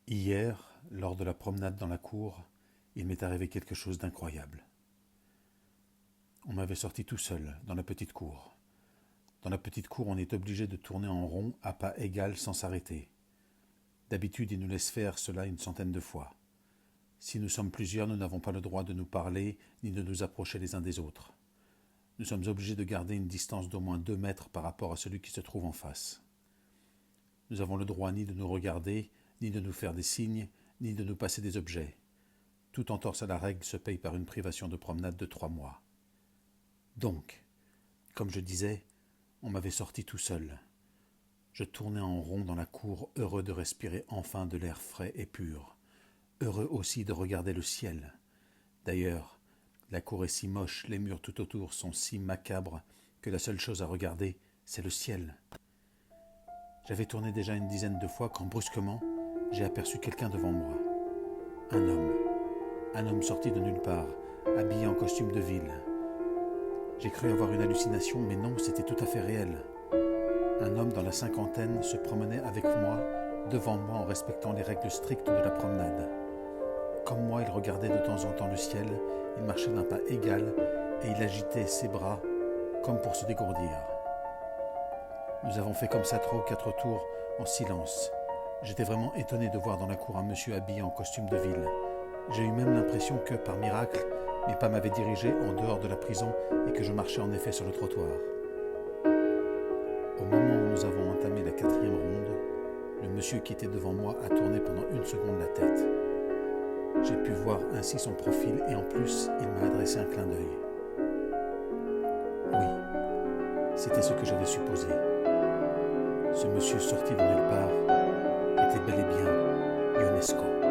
Hier, lors de la promenade dans la cour, il m'est arrivé quelque chose d'incroyable. On m'avait sorti tout seul, dans la petite cour. Dans la petite cour, on est obligé de tourner en rond à pas égal sans s'arrêter. D'habitude, ils nous laissent faire cela une centaine de fois. Si nous sommes plusieurs, nous n'avons pas le droit de nous parler ni de nous approcher les uns des autres. Nous sommes obligés de garder une distance d'au moins 2 mètres par rapport à celui qui se trouve en face. Nous avons le droit ni de nous regarder, ni de nous faire des signes, ni de nous passer des objets. Toute entorse à la règle se paye par une privation de promenade de 3 mois. Donc, comme je disais, on m'avait sorti tout seul. Je tournais en rond dans la cour, heureux de respirer enfin de l'air frais et pur, heureux aussi de regarder le ciel. D'ailleurs, la cour est si moche, les murs tout autour sont si macabres que la seule chose à regarder, c'est le ciel. J'avais tourné déjà une dizaine de fois quand brusquement, j'ai aperçu quelqu'un devant moi. Un homme sorti de nulle part, habillé en costume de ville. J'ai cru avoir une hallucination, mais non, c'était tout à fait réel. Un homme dans la cinquantaine se promenait avec moi, devant moi en respectant les règles strictes de la promenade. Comme moi, il regardait de temps en temps le ciel, il marchait d'un pas égal et il agitait ses bras comme pour se dégourdir. Nous avons fait comme ça 3 ou 4 tours en silence. J'étais vraiment étonné de voir dans la cour un monsieur habillé en costume de ville. J'ai eu même l'impression que, par miracle, mes pas m'avaient dirigé en dehors de la prison et que je marchais en effet sur le trottoir. Au moment où nous avons entamé la 4e ronde, le monsieur qui était devant moi a tourné pendant 1 seconde la tête. J'ai pu voir ainsi son profil et en plus, il m'a adressé un clin d'œil. Oui, c'était ce que j'avais supposé. Ce monsieur sorti de nulle part était bel et bien Ionesco.